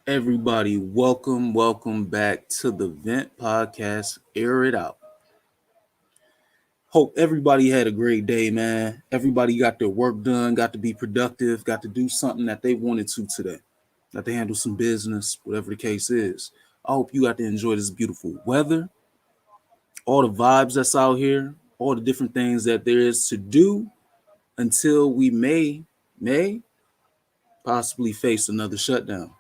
Everybody, welcome back to the Vent Podcast. Air it out. Hope everybody had a great day, man. Everybody got their work done, got to be productive, got to do something that they wanted to today. Got to handle some business, whatever the case is. I hope you got to enjoy this beautiful weather, all the vibes that's out here, all the different things that there is to do until we may possibly face another shutdown.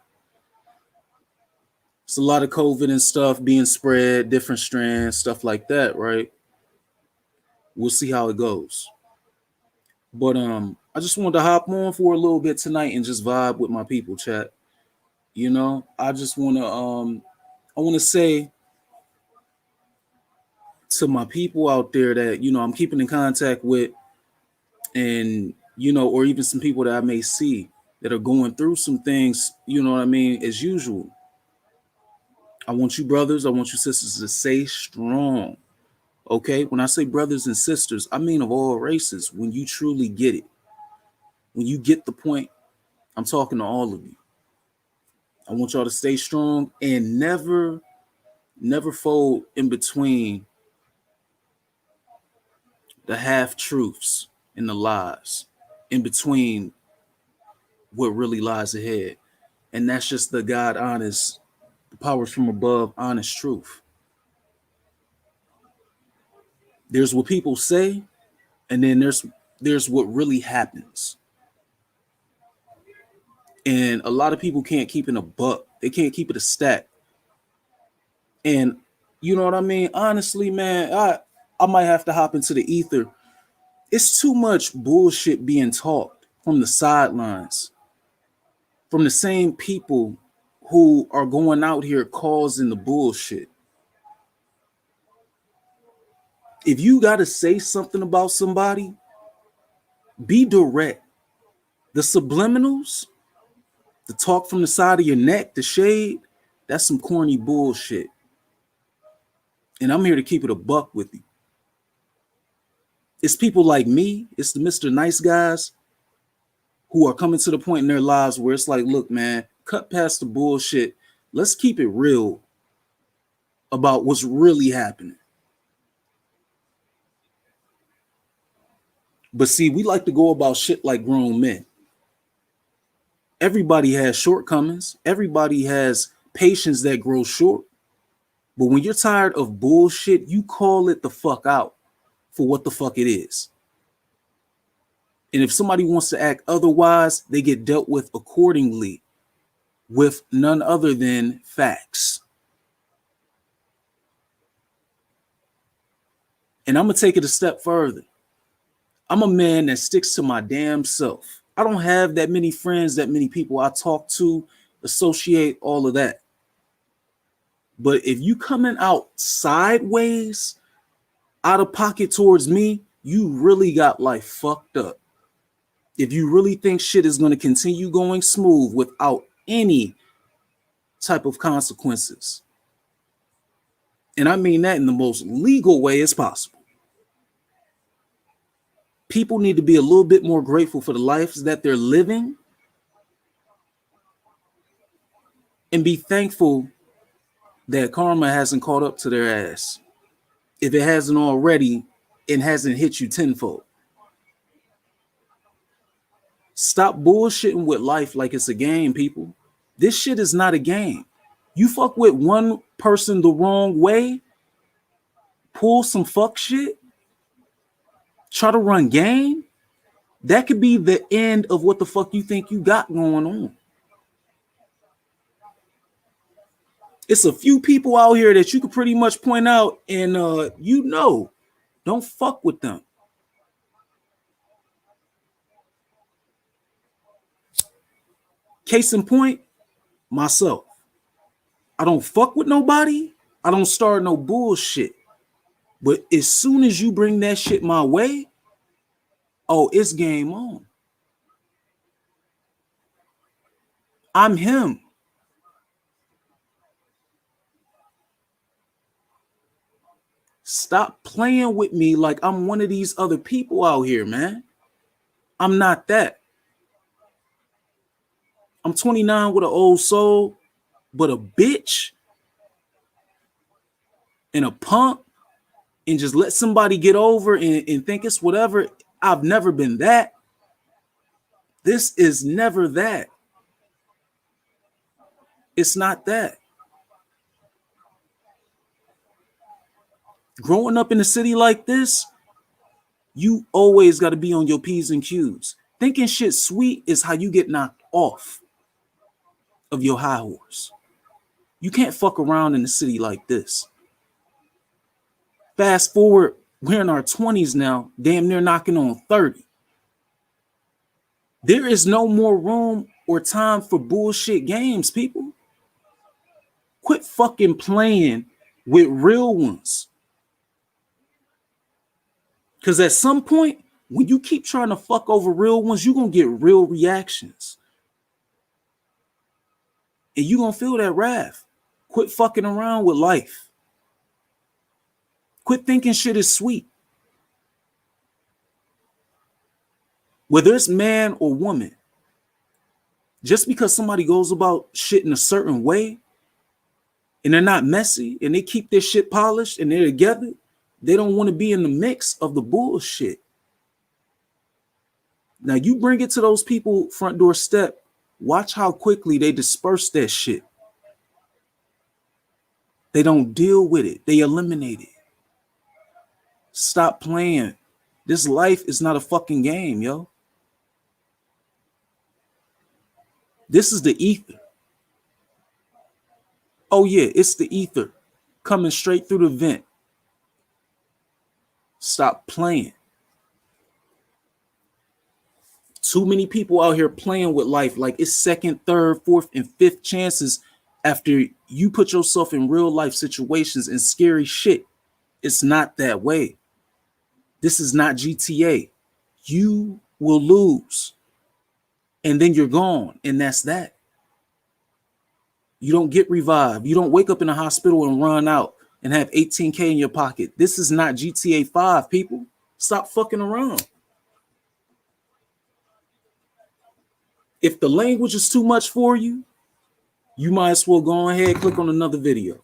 It's a lot of COVID and stuff being spread, different strands, stuff like that, right? We'll see how it goes. But I just wanted to hop on for a little bit tonight and just vibe with my people, chat. I just I wanna say to my people out there that, I'm keeping in contact with and or even some people that I may see that are going through some things, you know what I mean, as usual. I want you brothers, I want you sisters to stay strong. Okay, when I say brothers and sisters, I mean of all races. When you truly get it, when you get the point, I'm talking to all of you. I want y'all to stay strong and never fold in between the half truths and the lies, in between what really lies ahead. And that's just the God honest, the powers from above, honest truth. There's what people say, and then there's what really happens. And a lot of people can't keep it a buck. They can't keep it a stack. And you know what I mean? Honestly, man, I might have to hop into the ether. It's too much bullshit being talked from the sidelines, from the same people who are going out here causing the bullshit. If you got to say something about somebody, be direct. The subliminals, the talk from the side of your neck, the shade, that's some corny bullshit. And I'm here to keep it a buck with you. It's people like me, it's the Mr. Nice guys who are coming to the point in their lives where it's like, look, man, cut past the bullshit. Let's keep it real about what's really happening. But see, we like to go about shit like grown men. Everybody has shortcomings. Everybody has patience that grows short. But when you're tired of bullshit, you call it the fuck out for what the fuck it is. And if somebody wants to act otherwise, they get dealt with accordingly with none other than facts. And I'm going to take it a step further. I'm a man that sticks to my damn self. I don't have that many friends, that many people I talk to, associate, all of that. But if you coming out sideways, out of pocket towards me, you really got life fucked up. If you really think shit is going to continue going smooth without any type of consequences. And I mean that in the most legal way as possible. People need to be a little bit more grateful for the lives that they're living and be thankful that karma hasn't caught up to their ass. If it hasn't already, it hasn't hit you tenfold. Stop bullshitting with life like it's a game, people. This shit is not a game. You fuck with one person the wrong way, pull some fuck shit, try to run game, that could be the end of what the fuck you think you got going on. It's a few people out here that you could pretty much point out and don't fuck with them. Case in point, myself. I don't fuck with nobody. I don't start no bullshit. But as soon as you bring that shit my way, oh, it's game on. I'm him. Stop playing with me like I'm one of these other people out here, man. I'm not that. I'm 29 with an old soul, But a bitch and a punk and just let somebody get over and think it's whatever. I've never been that. This is never that. It's not that. Growing up in a city like this, you always got to be on your P's and Q's. Thinking shit sweet is how you get knocked off of your high horse. You can't fuck around in a city like this. Fast forward, we're in our 20s now, damn near knocking on 30. There is no more room or time for bullshit games, people. Quit fucking playing with real ones. Because at some point, when you keep trying to fuck over real ones, you're going to get real reactions. And you're going to feel that wrath. Quit fucking around with life. Quit thinking shit is sweet. Whether it's man or woman, just because somebody goes about shit in a certain way and they're not messy and they keep their shit polished and they're together, they don't want to be in the mix of the bullshit. Now you bring it to those people front door step, watch how quickly they disperse that shit. They don't deal with it. They eliminate it. Stop playing. This life is not a fucking game, yo. This is the ether. Oh yeah, it's the ether coming straight through the vent. Stop playing. Too many people out here playing with life like it's second, third, fourth, and fifth chances after you put yourself in real life situations and scary shit. It's not that way. This is not GTA. You will lose. And then you're gone. And that's that. You don't get revived. You don't wake up in a hospital and run out and have 18K in your pocket. This is not GTA 5, people. Stop fucking around. If the language is too much for you, you might as well go ahead and click on another video.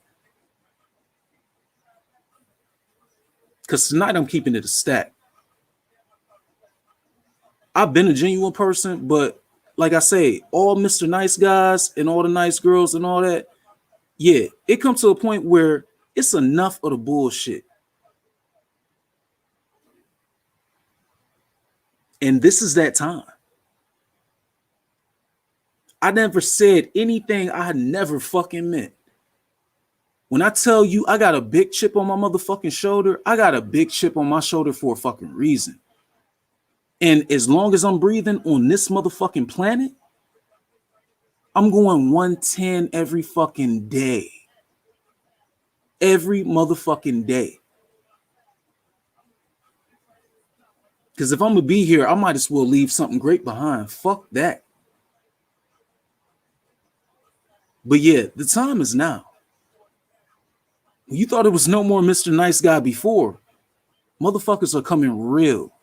Because tonight I'm keeping it a stack. I've been a genuine person, but like I say, all Mr. Nice Guys and all the nice girls and all that, yeah, it comes to a point where it's enough of the bullshit. And this is that time. I never said anything I never fucking meant. When I tell you I got a big chip on my motherfucking shoulder, I got a big chip on my shoulder for a fucking reason. And as long as I'm breathing on this motherfucking planet, I'm going 110 every fucking day. Every motherfucking day. Because if I'm going to be here, I might as well leave something great behind. Fuck that. But yeah, the time is now. You thought it was no more Mr. Nice Guy before. Motherfuckers are coming real.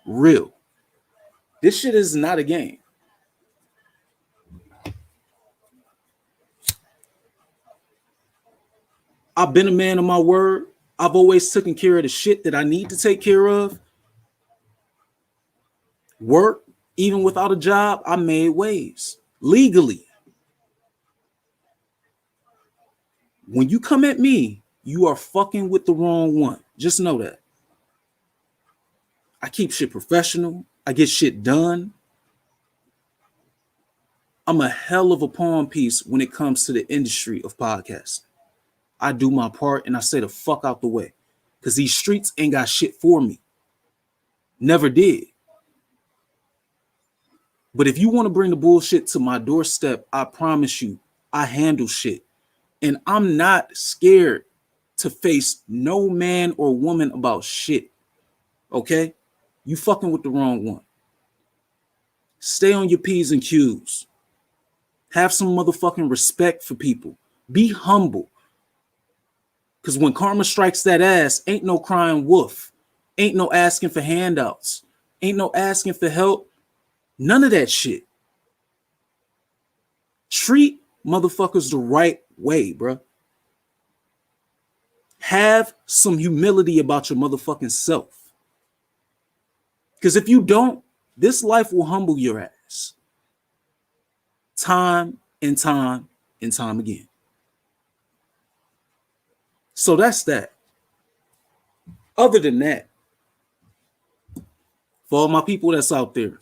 Real. This shit is not a game. I've been a man of my word. I've always taken care of the shit that I need to take care of. Work, even without a job, I made waves legally. When you come at me, you are fucking with the wrong one. Just know that. I keep shit professional. I get shit done. I'm a hell of a pawn piece when it comes to the industry of podcasting. I do my part and I say the fuck out the way. Because these streets ain't got shit for me. Never did. But if you want to bring the bullshit to my doorstep, I promise you, I handle shit. And I'm not scared to face no man or woman about shit. Okay? You fucking with the wrong one. Stay on your P's and Q's. Have some motherfucking respect for people. Be humble. Because when karma strikes that ass, ain't no crying wolf. Ain't no asking for handouts. Ain't no asking for help. None of that shit. Treat motherfuckers the right way, bro. Have some humility about your motherfucking self. Because if you don't, this life will humble your ass. Time and time and time again. So that's that. Other than that, for all my people that's out there,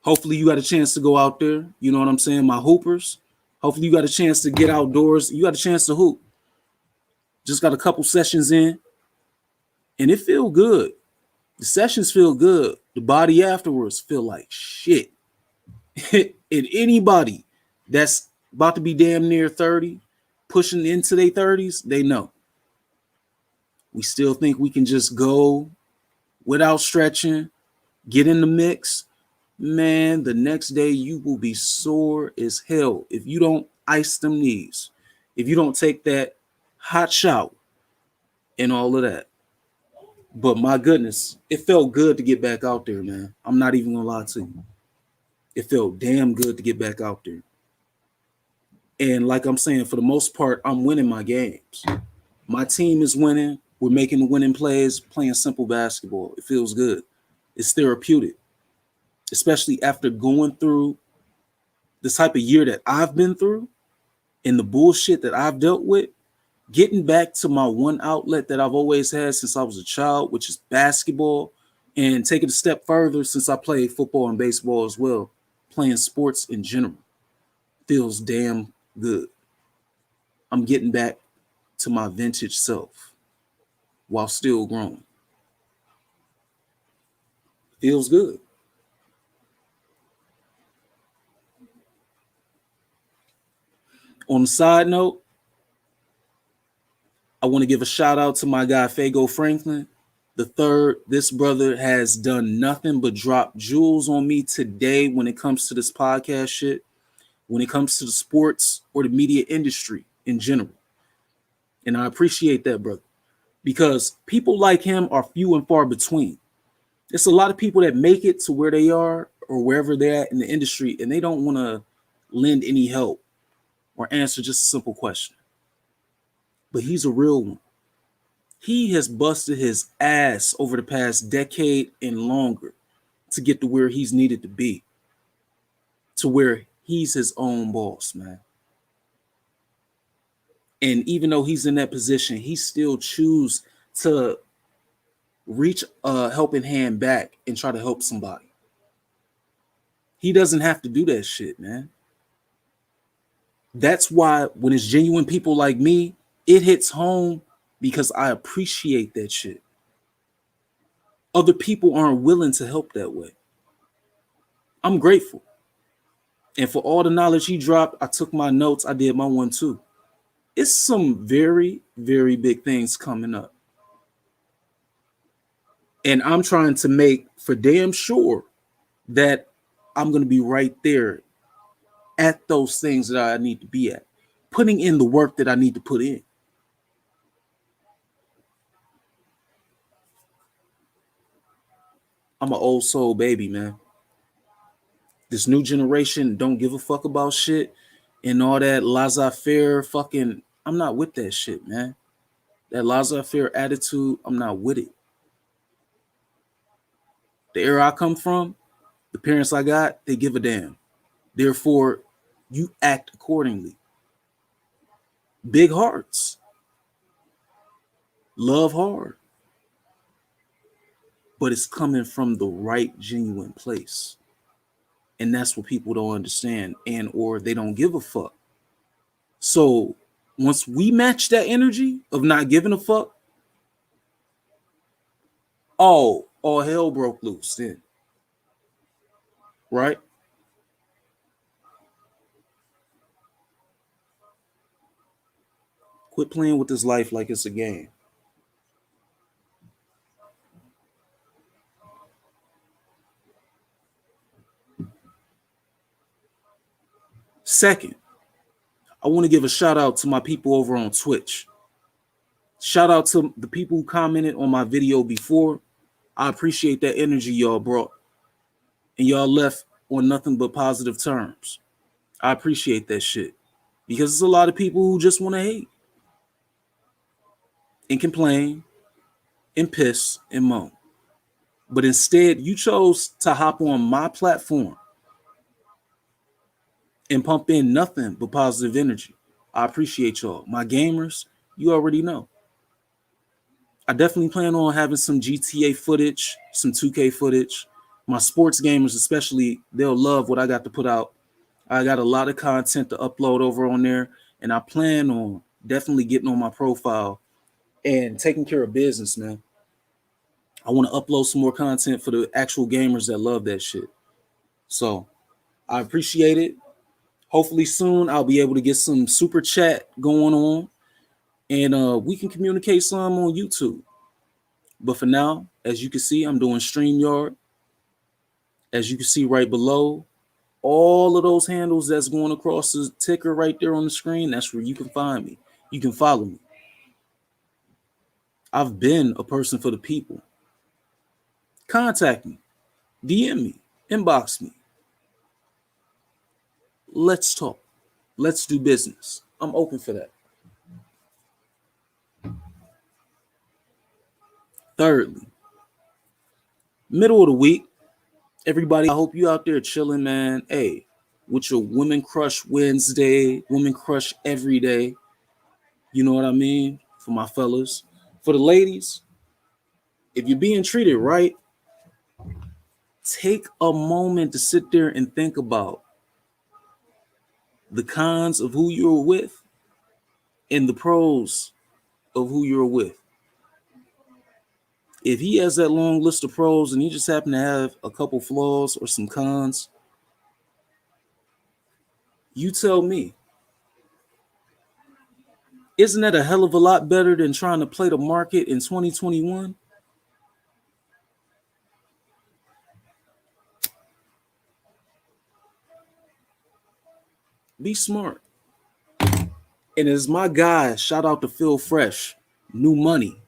hopefully you got a chance to go out there. You know what I'm saying? My hoopers. Hopefully you got a chance to get outdoors. You got a chance to hoop. Just got a couple sessions in. And it feel good. The sessions feel good. The body afterwards feel like shit. And anybody that's about to be damn near 30, pushing into their 30s, they know. We still think we can just go without stretching, get in the mix. Man, the next day you will be sore as hell if you don't ice them knees, if you don't take that hot shower and all of that. But my goodness, it felt good to get back out there, man. I'm not even gonna lie to you. It felt damn good to get back out there. And like I'm saying, for the most part, I'm winning my games. My team is winning. We're making the winning plays, playing simple basketball. It feels good. It's therapeutic, especially after going through the type of year that I've been through and the bullshit that I've dealt with. Getting back to my one outlet that I've always had since I was a child, which is basketball, and taking a step further since I played football and baseball as well, playing sports in general, feels damn good. I'm getting back to my vintage self while still growing. Feels good. On the side note, I want to give a shout out to my guy Fago Franklin the third. This brother has done nothing but drop jewels on me today when it comes to this podcast shit, when it comes to the sports or the media industry in general. And I appreciate that, brother, because people like him are few and far between. There's a lot of people that make it to where they are or wherever they're at in the industry, and they don't want to lend any help or answer just a simple question. But he's a real one. He has busted his ass over the past decade and longer to get to where he's needed to be, to where he's his own boss, man. And even though he's in that position, he still chooses to reach a helping hand back and try to help somebody. He doesn't have to do that shit, man. That's why when it's genuine people like me, it hits home because I appreciate that shit. Other people aren't willing to help that way. I'm grateful. And for all the knowledge he dropped, I took my notes. I did my one too. It's some very, very big things coming up. And I'm trying to make for damn sure that I'm going to be right there at those things that I need to be at, putting in the work that I need to put in. I'm an old soul baby, man. This new generation don't give a fuck about shit and all that laissez-faire fucking. I'm not with that shit, man. That laissez-faire attitude, I'm not with it. The era I come from, the parents I got, they give a damn. Therefore, you act accordingly. Big hearts. Love hard. But it's coming from the right, genuine place. And that's what people don't understand and or they don't give a fuck. So once we match that energy of not giving a fuck, all hell broke loose then. Right? Quit playing with this life like it's a game. Second, I want to give a shout out to my people over on Twitch. Shout out to the people who commented on my video before. I appreciate that energy y'all brought. And y'all left on nothing but positive terms. I appreciate that shit because there's a lot of people who just want to hate and complain and piss and moan. But instead, you chose to hop on my platform and pump in nothing but positive energy. I appreciate y'all. My gamers, you already know. I definitely plan on having some GTA footage, some 2K footage. My sports gamers, especially, they'll love what I got to put out. I got a lot of content to upload over on there, and I plan on definitely getting on my profile and taking care of business, man. I want to upload some more content for the actual gamers that love that shit. So I appreciate it. Hopefully soon I'll be able to get some super chat going on, and we can communicate some on YouTube. But for now, as you can see, I'm doing StreamYard. As you can see right below, all of those handles that's going across the ticker right there on the screen, that's where you can find me. You can follow me. I've been a person for the people. Contact me, DM me, inbox me. Let's talk. Let's do business. I'm open for that. Thirdly, middle of the week, everybody, I hope you out there chilling, man. Hey, with your Women Crush Wednesday, Women Crush every day. You know what I mean? For my fellas. For the ladies, if you're being treated right, take a moment to sit there and think about the cons of who you're with and the pros of who you're with. If he has that long list of pros and you just happen to have a couple flaws or some cons, you tell me. Isn't that a hell of a lot better than trying to play the market in 2021? Be smart. And as my guy, shout out to Phil Fresh, New Money.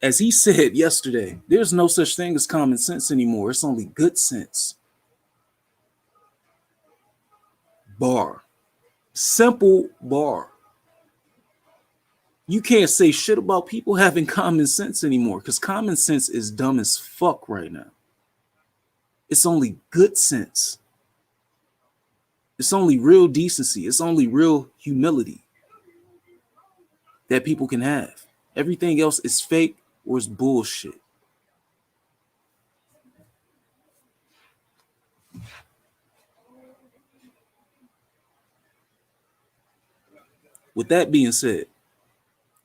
As he said yesterday, there's no such thing as common sense anymore. It's only good sense. Bar. Simple bar. You can't say shit about people having common sense anymore because common sense is dumb as fuck right now. It's only good sense. It's only real decency. It's only real humility that people can have. Everything else is fake or is bullshit. With that being said,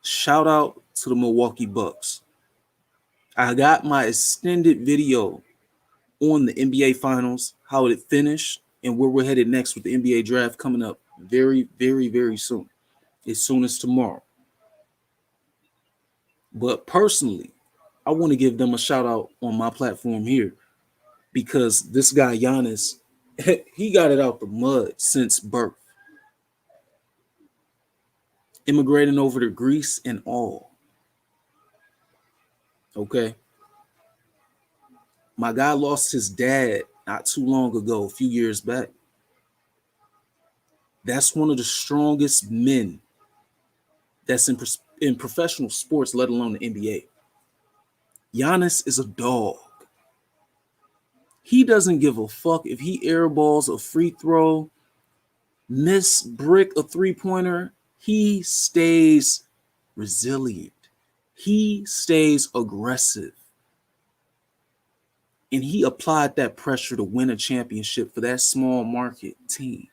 shout out to the Milwaukee Bucks. I got my extended video on the NBA Finals, how it finished, and where we're headed next with the NBA draft coming up very, very, very soon. As soon as tomorrow. But personally, I want to give them a shout out on my platform here because this guy Giannis, he got it out the mud since birth. Immigrating over to Greece and all. Okay. My guy lost his dad not too long ago, a few years back. That's one of the strongest men that's in professional sports, let alone the NBA. Giannis is a dog. He doesn't give a fuck if he airballs a free throw, miss brick a three-pointer. He stays resilient. He stays aggressive. And he applied that pressure to win a championship for that small market team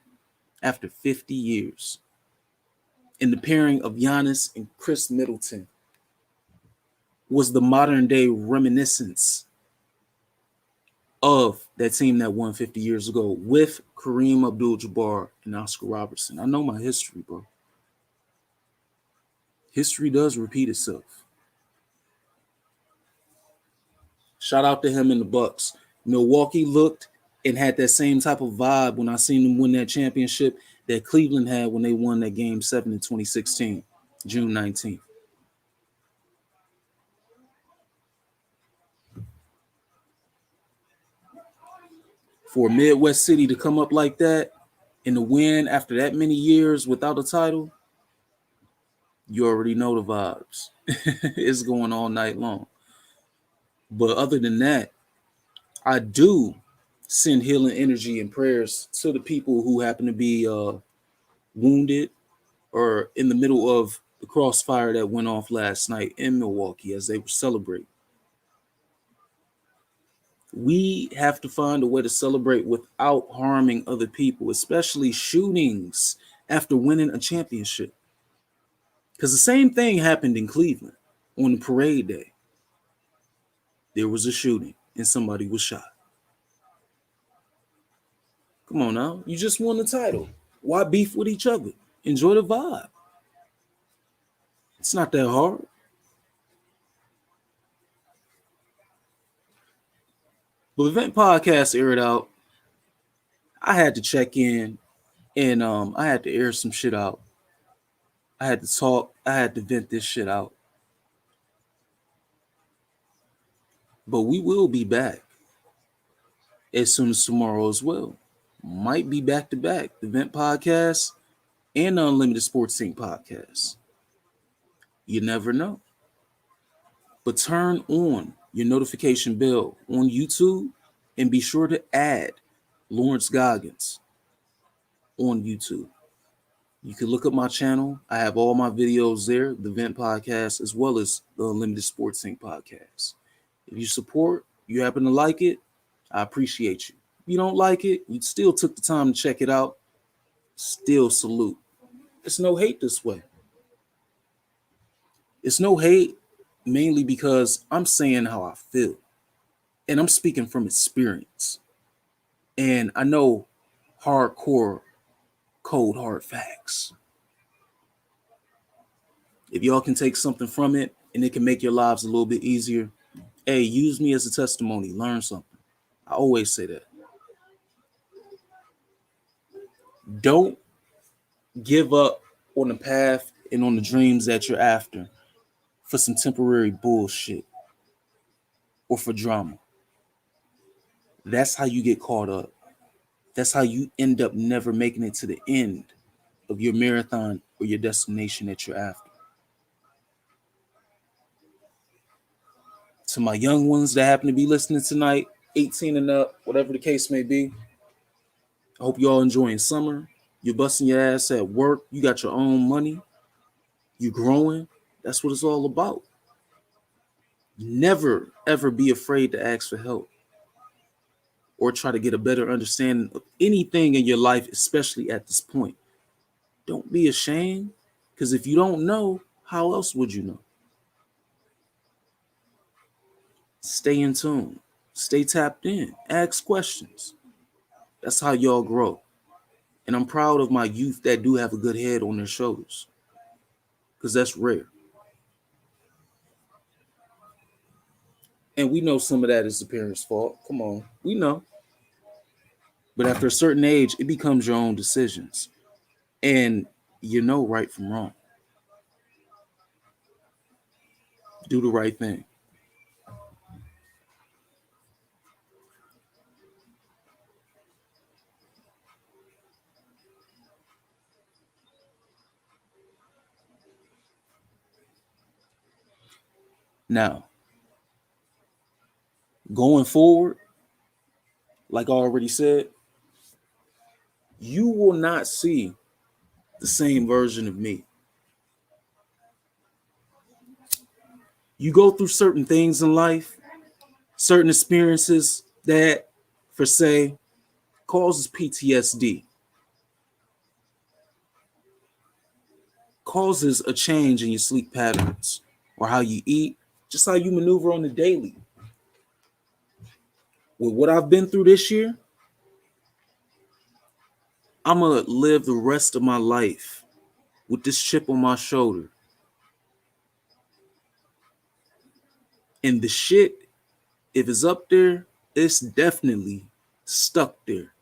after 50 years. And the pairing of Giannis and Chris Middleton was the modern day reminiscence of that team that won 50 years ago with Kareem Abdul-Jabbar and Oscar Robertson. I know my history, bro. History does repeat itself. Shout out to him and the Bucks. Milwaukee looked and had that same type of vibe when I seen them win that championship that Cleveland had when they won that Game 7 in 2016, June 19th. For a Midwest city to come up like that and to win after that many years without a title, you already know the vibes. It's going all night long. But other than that, I do send healing energy and prayers to the people who happen to be wounded or in the middle of the crossfire that went off last night in Milwaukee as they were celebrating. We have to find a way to celebrate without harming other people, especially shootings after winning a championship. Because the same thing happened in Cleveland on the parade day. There was a shooting and somebody was shot. Come on now. You just won the title. Why beef with each other? Enjoy the vibe. It's not that hard. But Event Podcast aired out. I had to check in and I had to air some shit out. I had to talk. I had to vent this shit out. But we will be back as soon as tomorrow as well. Might be back to back. The Vent Podcast and the Unlimited Sports Sync Podcast. You never know. But turn on your notification bell on YouTube and be sure to add Lawrence Goggins on YouTube. You can look up my channel. I have all my videos there, the Vent Podcast, as well as the Unlimited Sports Sync Podcast. If you support, you happen to like it, I appreciate you. If you don't like it, you still took the time to check it out, still salute. It's no hate this way. It's no hate mainly because I'm saying how I feel. And I'm speaking from experience. And I know hardcore, cold, hard facts. If y'all can take something from it and it can make your lives a little bit easier, hey, use me as a testimony. Learn something. I always say that. Don't give up on the path and on the dreams that you're after for some temporary bullshit or for drama. That's how you get caught up. That's how you end up never making it to the end of your marathon or your destination that you're after. To my young ones that happen to be listening tonight, 18 and up, whatever the case may be, I hope you all enjoying summer. You're busting your ass at work. You got your own money. You're growing. That's what it's all about. Never, ever be afraid to ask for help or try to get a better understanding of anything in your life, especially at this point. Don't be ashamed, because if you don't know, how else would you know? Stay in tune. Stay tapped in. Ask questions. That's how y'all grow. And I'm proud of my youth that do have a good head on their shoulders, because that's rare. And we know some of that is the parents' fault. Come on, we know. But after a certain age, it becomes your own decisions. And you know right from wrong. Do the right thing. Now, going forward, like I already said, you will not see the same version of me. You go through certain things in life, certain experiences that, for say, causes PTSD, causes a change in your sleep patterns or how you eat, just how you maneuver on the daily. With what I've been through this year, I'm going to live the rest of my life with this chip on my shoulder. And the shit, if it's up there, it's definitely stuck there.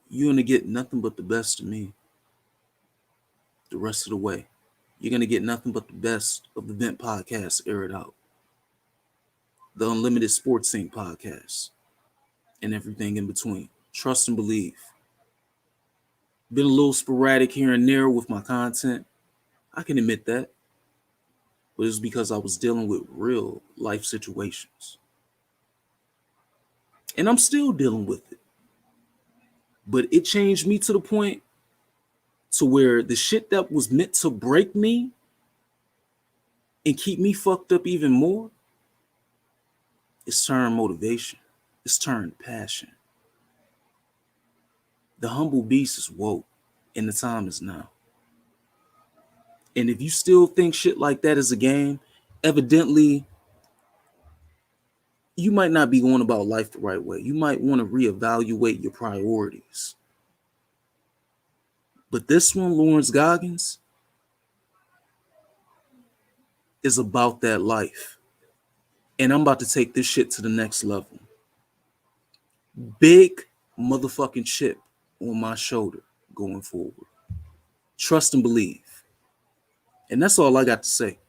You're going to get nothing but the best of me the rest of the way. You're going to get nothing but the best of the Vent Podcast aired out. the Unlimited Sports Scene podcast, and everything in between. Trust and believe. Been a little sporadic here and there with my content. I can admit that. But it's because I was dealing with real life situations. And I'm still dealing with it. But it changed me to the point to where the shit that was meant to break me and keep me fucked up even more, it's turned motivation. It's turned passion. The humble beast is woke, and the time is now. And if you still think shit like that is a game, evidently you might not be going about life the right way. You might want to reevaluate your priorities. But this one, Lawrence Goggins, is about that life. And I'm about to take this shit to the next level. Big motherfucking chip on my shoulder going forward. Trust and believe. And that's all I got to say.